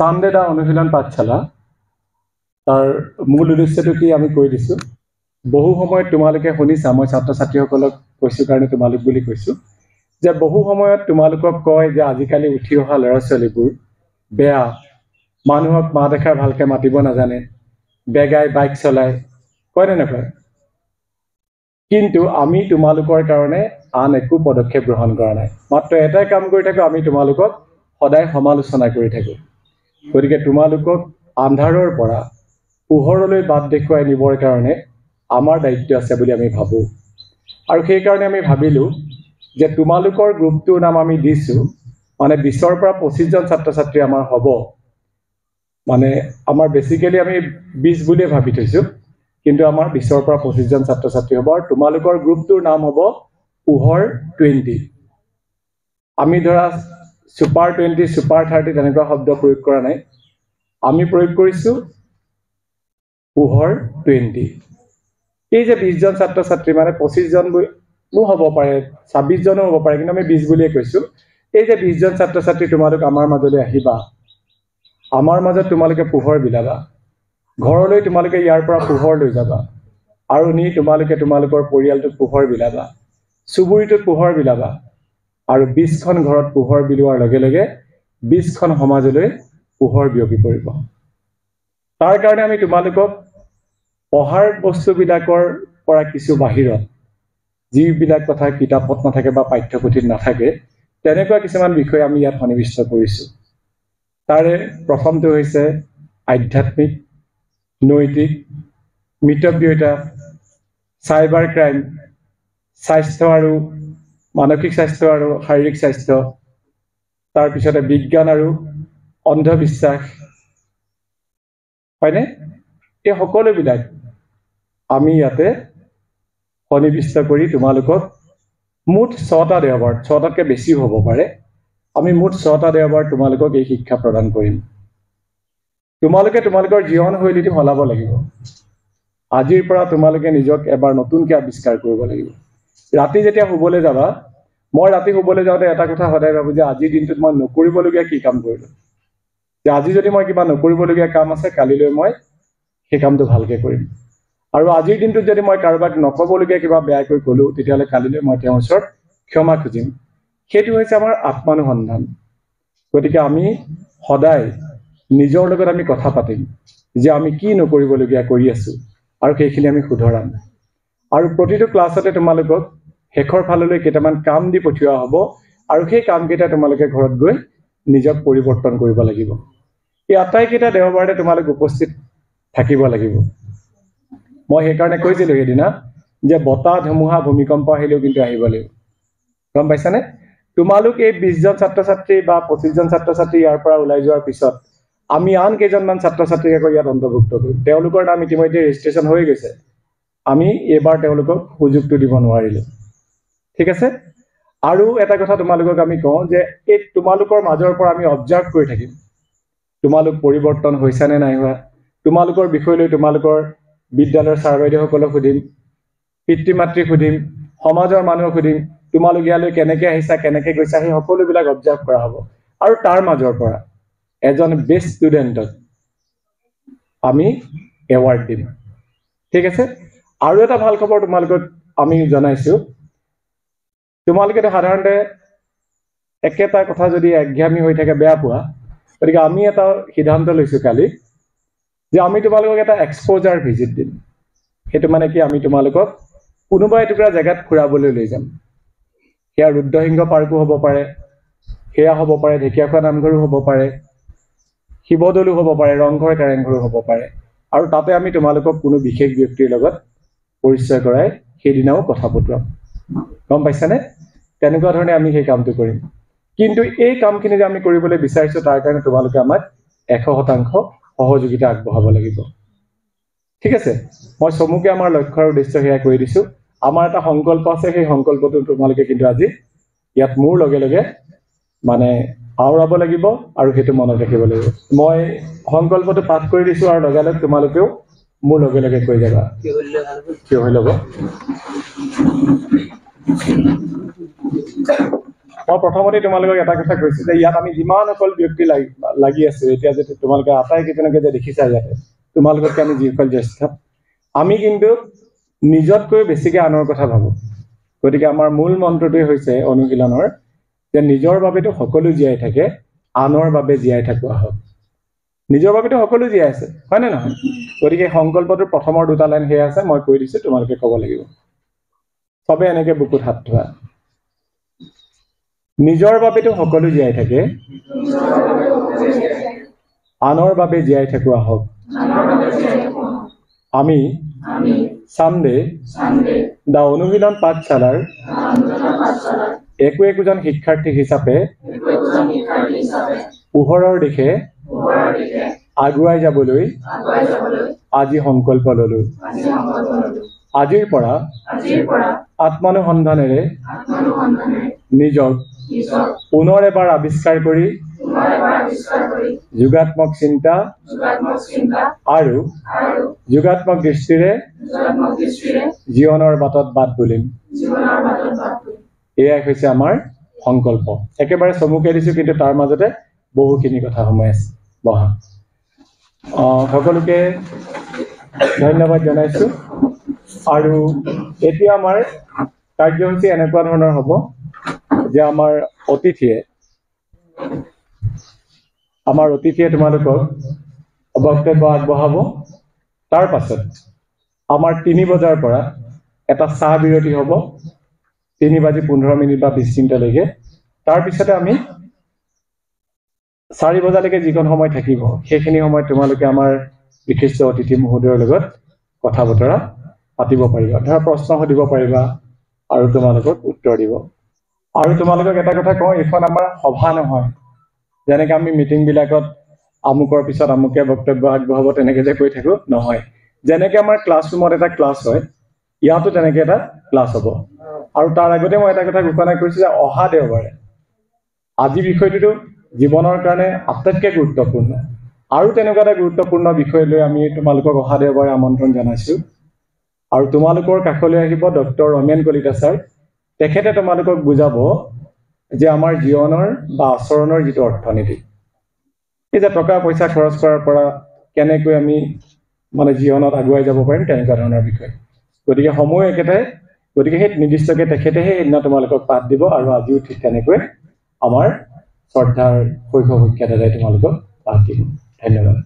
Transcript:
চান্দেদা অনুশীলন পাঠশালা তাৰ মূল উদ্দেশ্যটো কি আমি কৈ দিছোঁ। বহু সময়ত তোমালোকে শুনিছা, মই ছাত্ৰ ছাত্ৰীসকলক কৈছোঁ কাৰণে তোমালোক বুলি কৈছোঁ, যে বহু সময়ত তোমালোকক কয় যে আজিকালি উঠি অহা ল'ৰা ছোৱালীবোৰ বেয়া, মানুহক মা দেখাৰ ভালকৈ মাতিব নাজানে, বেগাই বাইক চলায়, কয় নে নকয়? কিন্তু আমি তোমালোকৰ কাৰণে আন একো পদক্ষেপ গ্ৰহণ কৰা নাই, মাত্ৰ এটাই কাম কৰি থাকোঁ, আমি তোমালোকক সদায় সমালোচনা কৰি থাকোঁ। গতিকে তোমালোকক আন্ধাৰৰ পৰা পোহৰলৈ বাট দেখুৱাই নিবৰ কাৰণে আমাৰ দায়িত্ব আছে বুলি আমি ভাবোঁ। আৰু সেইকাৰণে আমি ভাবিলোঁ যে তোমালোকৰ গ্ৰুপটোৰ নাম আমি দিছোঁ, মানে 20ৰ পৰা 25জন ছাত্ৰ ছাত্ৰী আমাৰ হ'ব। মানে আমাৰ বেছিকেলি আমি 20 বুলিয়ে ভাবি থৈছোঁ, কিন্তু আমাৰ 20ৰ পৰা 25জন ছাত্ৰ ছাত্ৰী হ'ব। আৰু তোমালোকৰ গ্ৰুপটোৰ নাম হ'ব পোহৰ 20। আমি ধৰা ছুপাৰ 20, ছুপাৰ 30 তেনেকুৱা শব্দ প্ৰয়োগ কৰা নাই, আমি প্ৰয়োগ কৰিছোঁ পোহৰ 20। এই যে 20জন ছাত্ৰ ছাত্ৰী, মানে 25জনো হ'ব পাৰে, 26জনো হ'ব পাৰে, কিন্তু আমি 20 বুলিয়ে কৈছোঁ। এই যে 20জন ছাত্ৰ ছাত্ৰী তোমালোক আমাৰ মাজলৈ আহিবা, আমাৰ মাজত তোমালোকে পোহৰ বিলাবা, ঘৰলৈ তোমালোকে ইয়াৰ পৰা পোহৰ লৈ যাবা, আৰু নি তোমালোকে তোমালোকৰ পৰিয়ালটোত পোহৰ বিলাবা, চুবুৰীটোত পোহৰ বিলাবা, আৰু 20খন ঘৰত পোহৰ বিলোৱাৰ লগে লগে 20খন সমাজলৈ পোহৰ বিয়পি পৰিব। তাৰ কাৰণে আমি তোমালোকক পঢ়াৰ বস্তুবিলাকৰ পৰা কিছু বাহিৰত, যিবিলাক কথা কিতাপত নাথাকে বা পাঠ্যপুথিত নাথাকে, তেনেকুৱা কিছুমান বিষয় আমি ইয়াত সন্নিৱিষ্ট কৰিছোঁ। তাৰে প্ৰথমটো হৈছে আধ্যাত্মিক, নৈতিক, মিতব্যয়িতা, চাইবাৰ ক্ৰাইম, স্বাস্থ্য আৰু মানসিক স্বাস্থ্য আৰু শাৰীৰিক স্বাস্থ্য, তাৰপিছতে বিজ্ঞান আৰু অন্ধবিশ্বাস, হয়নে? এই সকলোবিলাক আমি ইয়াতে সন্নিৱিষ্ট কৰি তোমালোকক মুঠ 6টা দেওবাৰ, 6টাতকৈ বেছিও হ'ব পাৰে, আমি মুঠ 6টা দেওবাৰ তোমালোকক এই শিক্ষা প্ৰদান কৰিম। তোমালোকে তোমালোকৰ জীৱনশৈলীটো সলাব লাগিব। আজিৰ পৰা তোমালোকে নিজক এবাৰ নতুনকৈ আৱিষ্কাৰ কৰিব লাগিব। ৰাতি যেতিয়া শুবলৈ যাবা, মই ৰাতি শুবলৈ যাওঁতে এটা কথা সদায় ভাবোঁ যে আজিৰ দিনটোত মই নকৰিবলগীয়া কি কাম কৰিলোঁ, যে আজি যদি মই কিবা নকৰিবলগীয়া কাম আছে, কালিলৈ মই সেই কামটো ভালকৈ কৰিম। আৰু আজিৰ দিনটোত যদি মই কাৰোবাক নক'বলগীয়া কিবা বেয়াকৈ ক'লোঁ, তেতিয়াহ'লে কালিলৈ মই তেওঁৰ ওচৰত ক্ষমা খুজিম। সেইটো হৈছে আমাৰ আত্মানুসন্ধান। গতিকে আমি সদায় নিজৰ লগত আমি কথা পাতিম যে আমি কি নকৰিবলগীয়া কৰি আছোঁ, আৰু সেইখিনি আমি শুধৰাম। আৰু প্ৰতিটো ক্লাছতে তোমালোকক শেষৰ ফাললৈ কেইটামান কাম দি পঠিওৱা হ'ব, আৰু সেই কামকেইটা তোমালোকে ঘৰত গৈ নিজক পৰিৱৰ্তন কৰিব লাগিব। এই আটাইকেইটা দেওবাৰতে তোমালোক উপস্থিত থাকিব লাগিব। মই সেইকাৰণে কৈছিলোঁ সেইদিনা যে বতাহ, ধুমুহা, ভূমিকম্প আহিলেও কিন্তু আহিব লাগিব। গম পাইছানে? তোমালোক এই 20জন ছাত্ৰ ছাত্ৰী বা 25জন ছাত্ৰ ছাত্ৰী ইয়াৰ পৰা ওলাই যোৱাৰ পিছত আমি আন কেইজনমান ছাত্ৰ ছাত্ৰীক আকৌ ইয়াত অন্তৰ্ভুক্ত কৰিম। তেওঁলোকৰ নাম ইতিমধ্যে ৰেজিষ্ট্ৰেশ্যন হৈ গৈছে, আমি এইবাৰ তেওঁলোকক সুযোগটো দিব নোৱাৰিলোঁ। ঠিক আছে? আৰু এটা কথা তোমালোকক আমি কওঁ যে এই তোমালোকৰ মাজৰ পৰা আমি অবজাৰ্ভ কৰি থাকিম, তোমালোক পৰিৱৰ্তন হৈছে নে নাই হোৱা। তোমালোকৰ বিষয় লৈ তোমালোকৰ বিদ্যালয়ৰ ছাৰ বাইদেউসকলক সুধিম, পিতৃ মাতৃক সুধিম, সমাজৰ মানুহক সুধিম, তোমালোক ইয়ালৈ কেনেকৈ আহিছা, কেনেকৈ গৈছা, সেই সকলোবিলাক অবজাৰ্ভ কৰা হ'ব। আৰু তাৰ মাজৰ পৰা এজন বেষ্ট ষ্টুডেণ্টক আমি এৱাৰ্ড দিম। ঠিক আছে? আৰু এটা ভাল খবৰ তোমালোকক আমি জনাইছোঁ, তোমালোকেতো সাধাৰণতে একেটা কথা যদি একঘামি হৈ থাকে বেয়া পোৱা, গতিকে আমি এটা সিদ্ধান্ত লৈছোঁ কালি যে আমি তোমালোকক এটা এক্সপ'জাৰ ভিজিট দিম। সেইটো মানে কি, আমি তোমালোকক কোনোবা এটুকুৰা জেগাত ফুৰাবলৈ লৈ যাম। সেয়া ৰুদ্ৰসিংহ পাৰ্কো হ'ব পাৰে, সেয়া হ'ব পাৰে ঢেকীয়াখোৱা নামঘৰো হ'ব পাৰে, শিৱদৌলো হ'ব পাৰে, ৰংঘৰ কাৰেংঘৰো হ'ব পাৰে। আৰু তাতে আমি তোমালোকক কোনো বিশেষ ব্যক্তিৰ লগত পৰিচয় কৰাই সেইদিনাও কথা পতুৱাম। গম পাইছানে? তেনেকুৱা ধৰণে আমি সেই কামটো কৰিম। কিন্তু এই কামখিনি যে আমি কৰিবলৈ বিচাৰিছোঁ, তাৰ কাৰণে তোমালোকে আমাক 100% সহযোগিতা আগবঢ়াব লাগিব। ঠিক আছে? মই চমুকে আমাৰ লক্ষ্য আৰু উদ্দেশ্য সেয়া কৰি দিছোঁ। আমাৰ এটা সংকল্প আছে, সেই সংকল্পটো তোমালোকে কিন্তু আজি ইয়াত মোৰ লগে লগে মানে আওৰাব লাগিব, আৰু সেইটো মনত ৰাখিব লাগিব। মই সংকল্পটো পাঠ কৰি দিছোঁ, আৰু লগালগ তোমালোকেও মোৰ লগে লগে কৈ যাবা। থিয় হৈ ল'ব। মই প্ৰথমতে তোমালোকক এটা কথা কৈছো যে ইয়াত আমি যিমান অকল ব্যক্তি লাগি আছো এতিয়া যে তোমালোকে আটাইকেইজনকে যে দেখিছা ইয়াতে তোমালোকতকে আমি যিসকল জ্যেষ্ঠ আমি কিন্তু নিজতকৈ বেছিকে আনৰ কথা ভাবো গতিকে আমাৰ মূল মন্ত্ৰটোৱে হৈছে অনুশীলনৰ যে নিজৰ বাবেতো সকলো জীয়াই থাকে আনৰ বাবে জীয়াই থাকো আহক নিজৰ বাবেতো সকলো জীয়াই আছে হয় নে নহয় গতিকে সংকল্পটোৰ প্ৰথমৰ দুটা লাইন সেয়া আছে মই কৈ দিছো তোমালোকে ক'ব লাগিব সবে এনেকে বুকুত হাত ধোৱা নিজৰ বাবেতো সকলো জীয়াই থাকে আনৰ বাবে জীয়াই থাকো আহক আমি সামডে দা অনুশীলন পাঠশালাৰ একোজন শিক্ষাৰ্থী হিচাপে পোহৰৰ দিশে আগুৱাই যাবলৈ আজি সংকল্প ললো আজিৰ পৰা আত্মানুসন্ধানেৰে নিজক পুনৰ এবাৰ আৱিষ্কাৰ কৰি যোগাত্মক চিন্তা আৰু যোগাত্মক দৃষ্টিৰে জীৱনৰ বাটত বাট বুলিম এয়াই হৈছে আমাৰ সংকল্প একেবাৰে চমুকে দিছো কিন্তু তাৰ মাজতে বহুখিনি কথা সোমাই আছে বহা সকলোকে ধন্যবাদ জনাইছো আৰু এতিয়া আমাৰ কাৰ্যসূচী এনেকুৱা ধৰণৰ হ'ব যে আমাৰ অতিথিয়ে তোমালোকক বক্তব্য আগবঢ়াব তাৰ পাছত আমাৰ 3 বজাৰ পৰা এটা চাহ বিৰতি হ'ব 3:15 বা 20 মিনিটলৈকে তাৰ পিছতে আমি 4 বজালৈকে যিকোন সময় থাকিব সেইখিনি সময় তোমালোকে আমাৰ বিশিষ্ট অতিথি মহোদয়ৰ লগত কথা বতৰা পাতিব পাৰিবা ধৰা প্ৰশ্ন সুধিব পাৰিবা আৰু তোমালোকক উত্তৰ দিব আৰু তোমালোকক এটা কথা কওঁ এখন আমাৰ সভা নহয় যেনেকৈ আমি মিটিং বিলাকত আমুকৰ পিছত আমুকে বক্তব্য আগবঢ়াব তেনেকৈ যে কৈ থাকো নহয় যেনেকৈ আমাৰ ক্লাছৰুমত এটা ক্লাছ হয় ইয়াতো তেনেকৈ এটা ক্লাছ হ'ব আৰু তাৰ আগতে মই এটা কথা ঘোষণা কৰিছো যে অহা দেওবাৰে আজি বিষয়টো জীৱনৰ কাৰণে আটাইতকৈ গুৰুত্বপূৰ্ণ আৰু তেনেকুৱা এটা গুৰুত্বপূৰ্ণ বিষয় লৈ আমি তোমালোকক অহা দেওবাৰে আমন্ত্ৰণ জনাইছো আৰু তোমালোকৰ কাষলৈ আহিব ডক্টৰ ৰমেন কলিতা ছাৰ তেখেতে তোমালোকক বুজাব যে আমাৰ জীৱনৰ বা আচৰণৰ যিটো অৰ্থনীতি এই যে টকা পইচা খৰচ কৰাৰ পৰা কেনেকৈ আমি মানে জীৱনত আগুৱাই যাব পাৰিম তেনেকুৱা ধৰণৰ বিষয় গতিকে সময় একেটাই গতিকে সেই নিৰ্দিষ্টকৈ তেখেতেহে সেইদিনা তোমালোকক পাঠ দিব আৰু আজিও ঠিক তেনেকৈ আমাৰ শ্ৰদ্ধাৰ শৈশৱ শিক্ষা দাদাই তোমালোকক পাঠ দিব ধন্যবাদ